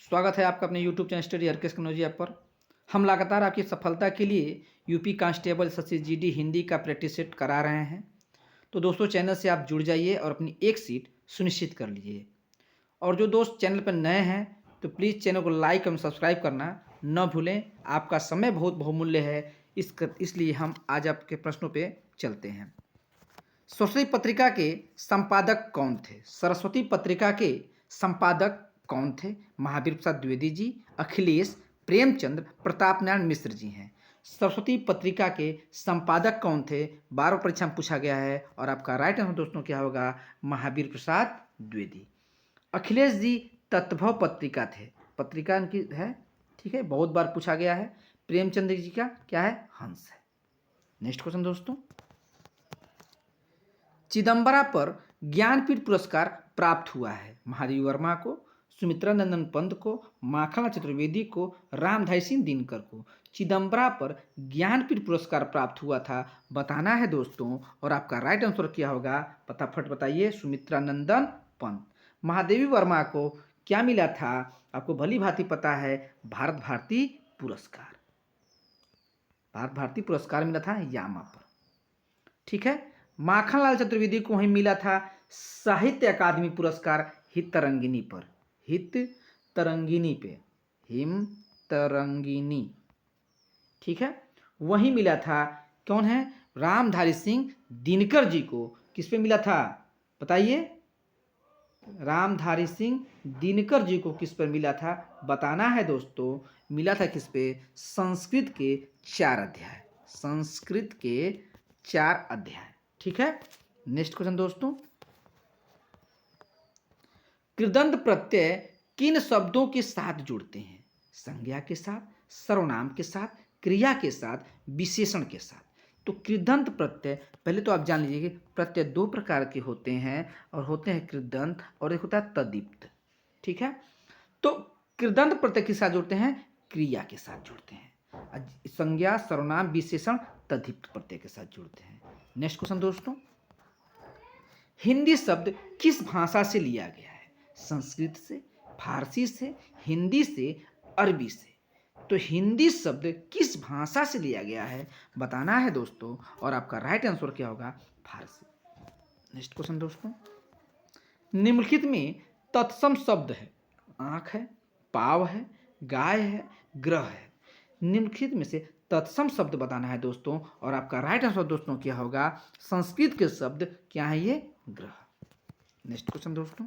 स्वागत है आपका अपने YouTube channel study Harkesh Kanauji app पर। हम लगातार आपकी सफलता के लिए UP constable SSC GD Hindi का प्रैक्टिस सेट करा रहे हैं। तो दोस्तों चैनल से आप जुड़ जाइए और अपनी एक सीट सुनिश्चित कर लीजिए। और जो दोस्त चैनल पर नए हैं तो प्लीज़ चैनल को लाइक और सब्सक्राइब करना न भूलें। आपका समय बहुत बहुमूल्य है, इसलिए हम आज आपके प्रश्नों पर चलते हैं। सरस्वती पत्रिका के संपादक कौन थे? सरस्वती पत्रिका के संपादक कौन थे? महावीर प्रसाद द्विवेदी जी, अखिलेश, प्रेमचंद्र, प्रताप नारायण मिश्र जी हैं। सरस्वती पत्रिका के संपादक कौन थे? 12 परीक्षा में पूछा गया है और आपका राइट आंसर दोस्तों क्या होगा? महावीर प्रसाद द्विवेदी। अखिलेश जी तत्भव पत्रिका थे, पत्रिका इनकी है, ठीक है, बहुत बार पूछा गया है। प्रेमचंद्र जी का क्या है? हंस है। नेक्स्ट क्वेश्चन दोस्तों, चिदम्बरा पर ज्ञानपीठ पुरस्कार प्राप्त हुआ है। महादेवी वर्मा को, सुमित्रा नंदन पंत को, माखनलाल चतुर्वेदी को, रामधारी सिंह दिनकर को चिदम्बरा पर ज्ञानपीठ पुरस्कार प्राप्त हुआ था, बताना है दोस्तों। और आपका राइट आंसर क्या होगा? फटाफट बताइए। सुमित्रा नंदन पंत। महादेवी वर्मा को क्या मिला था? आपको भली भांति पता है, भारत भारती पुरस्कार। भारत भारती पुरस्कार मिला था यामा पर, ठीक है। माखनलाल चतुर्वेदी को वहीं मिला था साहित्य अकादमी पुरस्कार हित तरंगिनी पर, हित तरंगिनी पे, हिम तरंगिनी, ठीक है, वहीं मिला था। कौन है? रामधारी सिंह दिनकर जी को किस पे मिला था? बताइए। रामधारी सिंह दिनकर जी को किस पर मिला था? बताना है दोस्तों। मिला था किस पे? संस्कृत के 4 अध्याय, संस्कृत के 4 अध्याय, ठीक है। नेक्स्ट क्वेश्चन दोस्तों, कृदंत प्रत्यय किन शब्दों के साथ जुड़ते हैं? संज्ञा के साथ, सर्वनाम के साथ, क्रिया के साथ, विशेषण के साथ। तो कृदंत प्रत्यय, पहले तो आप जान लीजिए कि प्रत्यय 2 प्रकार के होते हैं, और होते हैं कृदंत और एक होता है तद्धित, ठीक है। तो कृदंत प्रत्यय के साथ जुड़ते हैं, क्रिया के साथ जुड़ते हैं। संज्ञा, सर्वनाम, विशेषण तद्धित प्रत्यय के साथ जुड़ते हैं। नेक्स्ट क्वेश्चन दोस्तों, हिंदी शब्द किस भाषा से लिया गया है? संस्कृत से, फारसी से, हिंदी से, अरबी से। तो हिंदी शब्द किस भाषा से लिया गया है? बताना है दोस्तों। और आपका राइट आंसर क्या होगा? फारसी। नेक्स्ट क्वेश्चन दोस्तों, निम्नलिखित में तत्सम शब्द है, आंख है, पाव है, गाय है, ग्रह है। निम्नलिखित में से तत्सम शब्द बताना है दोस्तों। और आपका राइट आंसर दोस्तों क्या होगा? संस्कृत के शब्द क्या है? ये ग्रह। नेक्स्ट क्वेश्चन दोस्तों,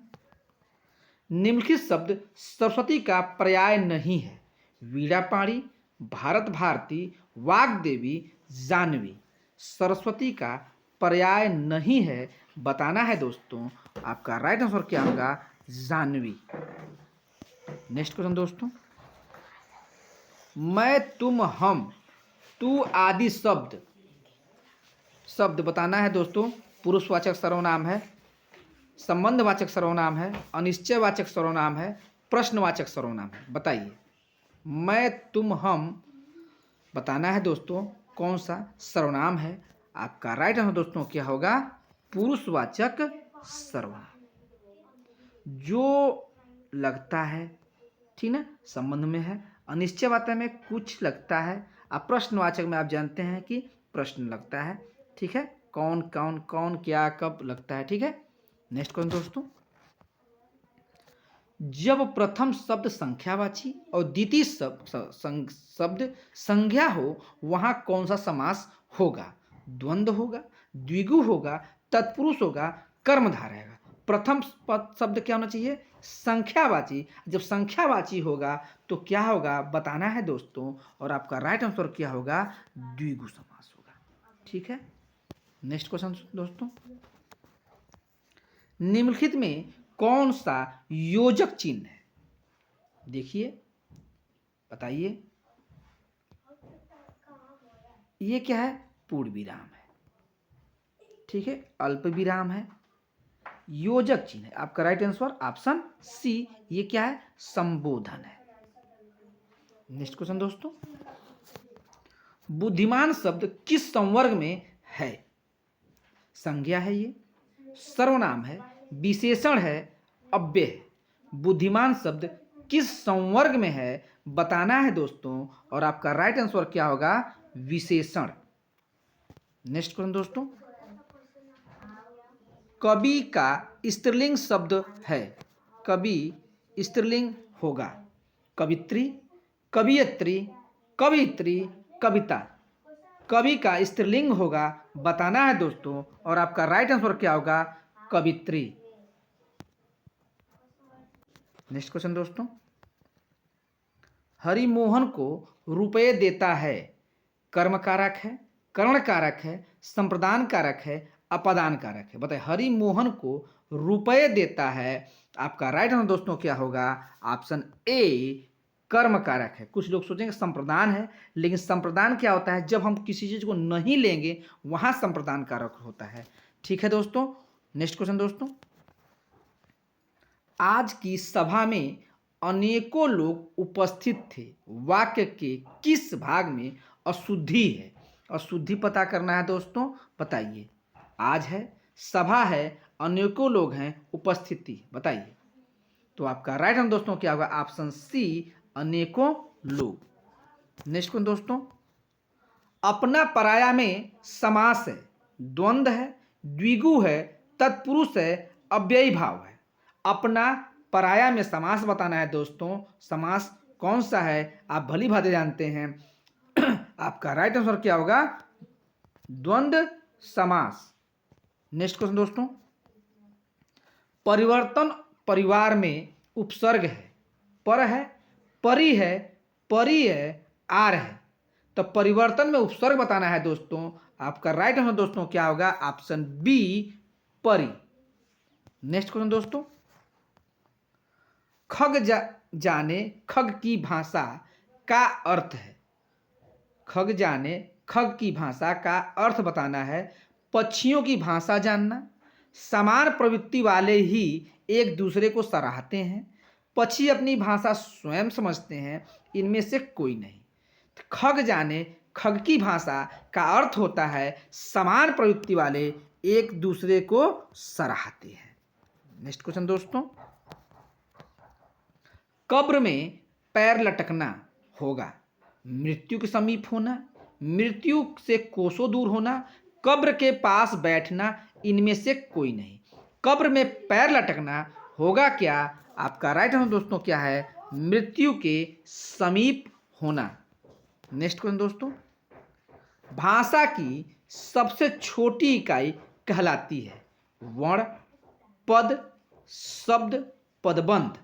निम्नलिखित शब्द सरस्वती का पर्याय नहीं है। वीणापाणी, भारत भारती, वाग्देवी, जाह्नवी। सरस्वती का पर्याय नहीं है, बताना है दोस्तों। आपका राइट आंसर क्या होगा? जाह्नवी। नेक्स्ट क्वेश्चन दोस्तों, मैं, तुम, हम, तू आदि शब्द बताना है दोस्तों। पुरुषवाचक सर्वनाम है, संबंधवाचक सर्वनाम है, अनिश्चयवाचक सर्वनाम है, प्रश्नवाचक सर्वनाम है। बताइए। मैं, तुम, हम बताना है दोस्तों कौन सा सर्वनाम है। आपका राइट आंसर दोस्तों क्या होगा? पुरुषवाचक सर्वनाम। जो लगता है, ठीक ना, संबंध में है। अनिश्चयवाचक में कुछ लगता है, और प्रश्नवाचक में आप जानते हैं कि प्रश्न लगता है, ठीक है। कौन कौन कौन क्या कब लगता है, ठीक है। नेक्स्ट क्वेश्चन दोस्तों, जब प्रथम शब्द संख्यावाची और द्वितीय शब्द संज्ञा हो, वहां कौन सा समास होगा? द्वंद्व होगा, द्विगु होगा, तत्पुरुष होगा, कर्मधारय होगा। प्रथम शब्द क्या होना चाहिए? संख्यावाची। जब संख्यावाची होगा तो क्या होगा? बताना है दोस्तों। और आपका राइट आंसर क्या होगा? द्विगु समास होगा, ठीक है। नेक्स्ट क्वेश्चन दोस्तों, निम्नलिखित में कौन सा योजक चिन्ह है? देखिए, बताइए। ये क्या है? पूर्ण विराम है, ठीक है, अल्प विराम है, योजक चिन्ह है। आपका राइट आंसर ऑप्शन सी। ये क्या है? संबोधन है। नेक्स्ट क्वेश्चन दोस्तों, बुद्धिमान शब्द किस संवर्ग में है? संज्ञा है, ये सर्वनाम है, विशेषण है, अव्यय है। बुद्धिमान शब्द किस संवर्ग में है बताना है दोस्तों, और आपका राइट आंसर क्या होगा? विशेषण। नेक्स्ट क्वेश्चन दोस्तों, कवि का स्त्रीलिंग शब्द है। कवि स्त्रीलिंग होगा कवित्री, कवियत्री, कवित्री, कविता। कवि का स्त्रीलिंग होगा बताना है दोस्तों, और आपका राइट आंसर क्या होगा? कवित्री। नेक्स्ट क्वेश्चन दोस्तों, हरिमोहन को रुपये देता है। कर्म कारक है, करण कारक है, संप्रदान कारक है, अपादान कारक है। बताइए, हरिमोहन को रुपये देता है, आपका राइट आंसर दोस्तों क्या होगा? ऑप्शन ए कर्म कारक है। कुछ लोग सोचेंगे संप्रदान है, लेकिन संप्रदान क्या होता है? जब हम किसी चीज को नहीं लेंगे वहां संप्रदान कारक होता है। ठीक है दोस्तों। नेक्स्ट क्वेश्चन दोस्तों, आज की सभा में अनेकों लोग उपस्थित थे। वाक्य के किस भाग में अशुद्धि है? अशुद्धि पता करना है दोस्तों, बताइए। आज है, सभा है, अनेकों लोग हैं, उपस्थिति, बताइए। तो आपका राइट आंसर दोस्तों क्या होगा? ऑप्शन सी अनेकों लोग। नेक्स्ट क्वेश्चन दोस्तों, अपना पराया में समास है, द्वंद्व है, द्विगु है, तत्पुरुष है, अव्ययी भाव है। अपना पराया में समास बताना है दोस्तों। समास कौन सा है आप भली भांति जानते हैं। आपका राइट आंसर क्या होगा? द्वंद्व समास। नेक्स्ट क्वेश्चन दोस्तों, परिवर्तन परिवार में उपसर्ग है, पर है, परि है, परि है, आर है। तो परिवर्तन में उपसर्ग बताना है दोस्तों। आपका राइट आंसर दोस्तों क्या होगा? ऑप्शन बी परि। नेक्स्ट क्वेश्चन दोस्तों, खग जाने खग की भाषा का अर्थ है। खग जाने खग की भाषा का अर्थ बताना है। पक्षियों की भाषा जानना, समान प्रवृत्ति वाले ही एक दूसरे को सराहते हैं, पक्षी अपनी भाषा स्वयं समझते हैं, इनमें से कोई नहीं। खग जाने खग की भाषा का अर्थ होता है समान प्रवृत्ति वाले एक दूसरे को सराहते हैं। नेक्स्ट क्वेश्चन दोस्तों, कब्र में पैर लटकना होगा, मृत्यु के समीप होना, मृत्यु से कोसों दूर होना, कब्र के पास बैठना, इनमें से कोई नहीं। कब्र में पैर लटकना होगा क्या? आपका राइट आंसर दोस्तों क्या है? मृत्यु के समीप होना। नेक्स्ट क्वेश्चन दोस्तों, भाषा की सबसे छोटी इकाई कहलाती है वर्ण, पद, शब्द, पदबंध।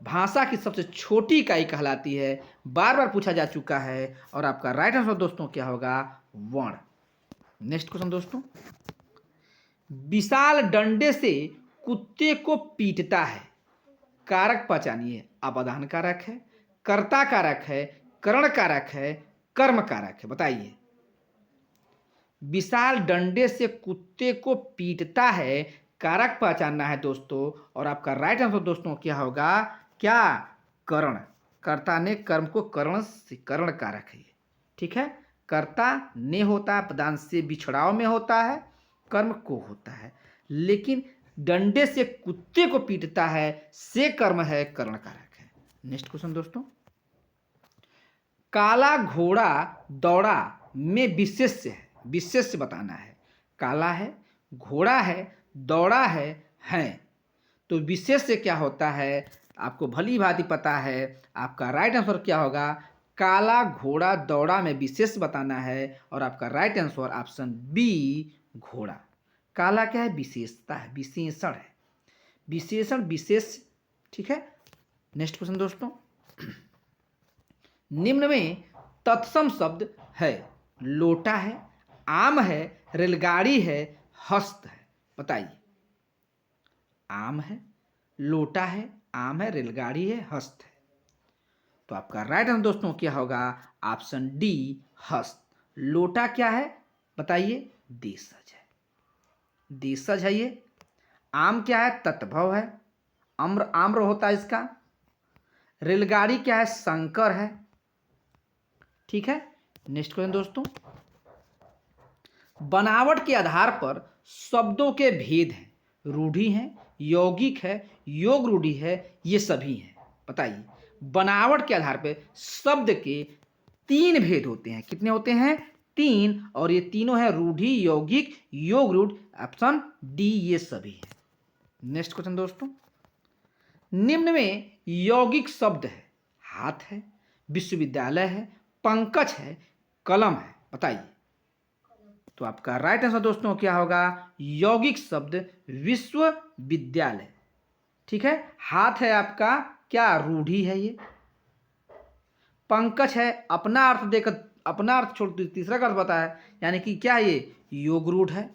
भाषा की सबसे छोटी इकाई कहलाती है, बार बार पूछा जा चुका है, और आपका राइट आंसर दोस्तों क्या होगा? वर्ण। नेक्स्ट क्वेश्चन दोस्तों, विशाल डंडे से कुत्ते को पीटता है। कारक पहचानिए। अपादान कारक है, कर्ता कारक है, करण कारक है, कर्म कारक है। बताइए। विशाल डंडे से कुत्ते को पीटता है, कारक पहचानना है दोस्तों, और आपका राइट आंसर दोस्तों क्या होगा? क्या? करण। कर्ता ने कर्म को करण से, करण कारक है ये। ठीक है। कर्ता ने होता है, पदान से बिछड़ाव में होता है, कर्म को होता है, लेकिन डंडे से कुत्ते को पीटता है से कर्म है, करण कारक है। नेक्स्ट क्वेश्चन दोस्तों, काला घोड़ा दौड़ा में विशेष्य है, विशेष्य बताना है। काला है, घोड़ा है, दौड़ा है। तो विशेष्य क्या होता है आपको भली भांति पता है। आपका राइट आंसर क्या होगा? काला घोड़ा दौड़ा में विशेष बताना है, और आपका राइट आंसर ऑप्शन बी घोड़ा। काला क्या है? विशेषता है, विशेषण है, विशेषण विशेष। ठीक है। नेक्स्ट क्वेश्चन दोस्तों, निम्न में तत्सम शब्द है। लोटा है, आम है, रेलगाड़ी है, हस्त है। बताइए। आम है, लोटा है, आम है, रेलगाड़ी है, हस्त है। तो आपका राइट आंसर दोस्तों क्या होगा? ऑप्शन डी हस्त। लोटा क्या है बताइए? देशज है, देशज है ये। आम क्या है? तत्भव है, आम्र आम्र होता है इसका। रेलगाड़ी क्या है? संकर है। ठीक है। नेक्स्ट क्वेश्चन दोस्तों, बनावट के आधार पर शब्दों के भेद हैं। रूढ़ी है, यौगिक है, योग रूढ़ी है, ये सभी हैं। बताइए। बनावट के आधार पर शब्द के 3 भेद होते हैं। कितने होते हैं? 3। और ये तीनों है रूढ़ि, यौगिक, योग रूढ़। ऑप्शन डी ये सभी है। नेक्स्ट क्वेश्चन दोस्तों, निम्न में यौगिक शब्द है, हाथ है, विश्वविद्यालय है, पंकज है, कलम है, बताइए। तो आपका राइट आंसर दोस्तों क्या होगा? यौगिक शब्द विश्वविद्यालय। ठीक है, हाथ है आपका क्या? रूढ़ि है ये। पंकज है, अपना अर्थ देकर अपना अर्थ छोड़ तीसरा का अर्थ बताया, यानी कि क्या ये? योग रूढ़ है,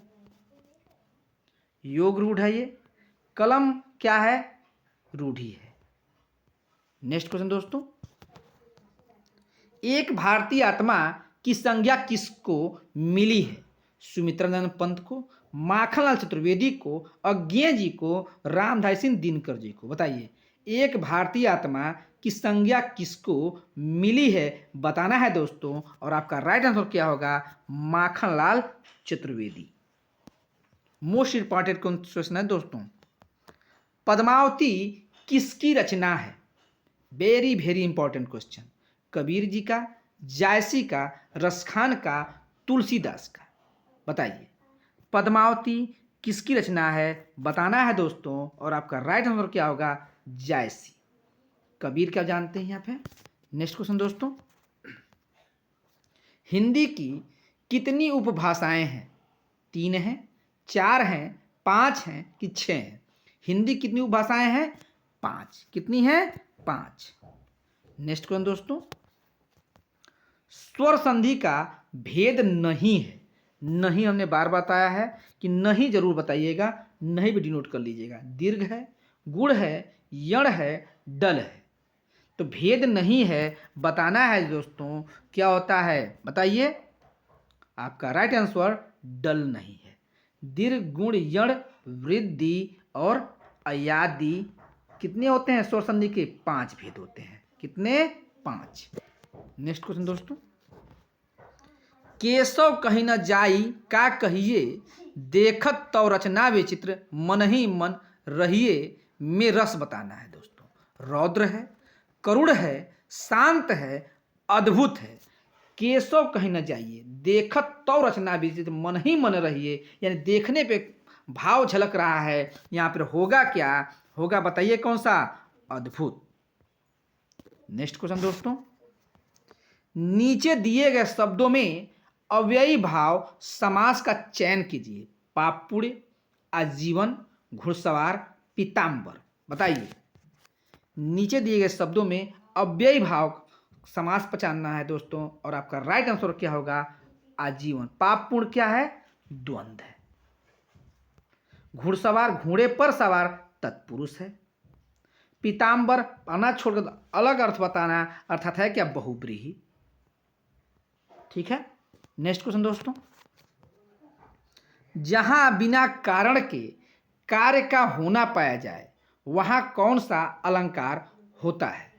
योग रूढ़ है ये। कलम क्या है? रूढ़ि है। नेक्स्ट क्वेश्चन दोस्तों, एक भारतीय आत्मा की संज्ञा किसको मिली है? सुमित्रानंद पंत को, माखनलाल चतुर्वेदी को, अज्ञेय जी को, रामधारी सिंह दिनकर जी को, बताइए। एक भारतीय आत्मा की संज्ञा किसको मिली है बताना है दोस्तों, और आपका राइट आंसर क्या होगा? Makhanlal Chaturvedi. Most important question है दोस्तों, पद्मावती किसकी रचना है? Very very important question. Kabir ji का, जायसी का, रसखान का, तुलसीदास का, बताइए। पद्मावती किसकी रचना है बताना है दोस्तों, और आपका राइट आंसर क्या होगा? जायसी। कबीर क्या जानते हैं यहाँ पे? नेक्स्ट क्वेश्चन दोस्तों, हिंदी की कितनी उपभाषाएं हैं? 3 हैं, 4 हैं, 5 हैं कि 6 हैं? हिंदी कितनी उपभाषाएं हैं? 5। कितनी हैं? 5। नेक्स्ट क्वेश्चन दोस्तों, स्वर संधि का भेद नहीं है। नहीं हमने बार बताया है कि नहीं जरूर बताइएगा, नहीं भी डिनोट कर लीजिएगा। दीर्घ है, गुण है, यण है, डल है। तो भेद नहीं है बताना है दोस्तों, क्या होता है बताइए। आपका राइट आंसर डल नहीं है। दीर्घ, गुण, यण, वृद्धि और अयादि कितने होते हैं? स्वर संधि के 5 भेद होते हैं। कितने? 5। नेक्स्ट क्वेश्चन दोस्तों, केशव कहीं न जाई का कहिए, देखत तो रचना विचित्र, मन ही मन रहिए में रस बताना है दोस्तों। रौद्र है, करुण है, शांत है, अद्भुत है। केशव कहीं न जाइए, देखत तो रचना विचित्र, मन ही मन रहिए, यानी देखने पे भाव झलक रहा है। यहाँ पर होगा क्या? होगा बताइए कौन सा? अद्भुत। नेक्स्ट क्वेश्चन दोस्तों, नीचे दिए गए शब्दों में अव्ययी भाव समास का चयन कीजिए। पापुड़, आजीवन, घुड़सवार, पीताम्बर, बताइए। नीचे दिए गए शब्दों में अव्ययी भाव समास पहचानना है दोस्तों, और आपका राइट आंसर क्या होगा? आजीवन। पापुड़ क्या है? द्वंद्व है। घुड़सवार घोड़े पर सवार तत्पुरुष है। पीताम्बर अनाज छोड़कर अलग अर्थ बताना, अर्थात है क्या? बहुब्रीहि। ठीक है। नेक्स्ट क्वेश्चन दोस्तों, जहां बिना कारण के कार्य का होना पाया जाए वहां कौन सा अलंकार होता है?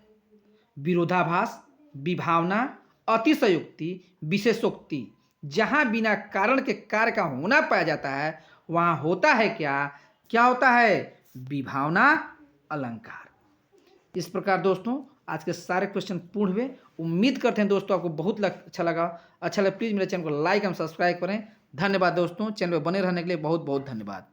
विरोधाभास, विभावना, अतिशयोक्ति, विशेषोक्ति। जहां बिना कारण के कार्य का होना पाया जाता है वहां होता है क्या? क्या होता है? विभावना अलंकार। इस प्रकार दोस्तों आज के सारे क्वेश्चन पूर्ण हुए। उम्मीद करते हैं दोस्तों आपको बहुत अच्छा लगा। अच्छा लगे प्लीज़ मेरे चैनल को लाइक एंड सब्सक्राइब करें। धन्यवाद दोस्तों, चैनल पर बने रहने के लिए बहुत बहुत धन्यवाद।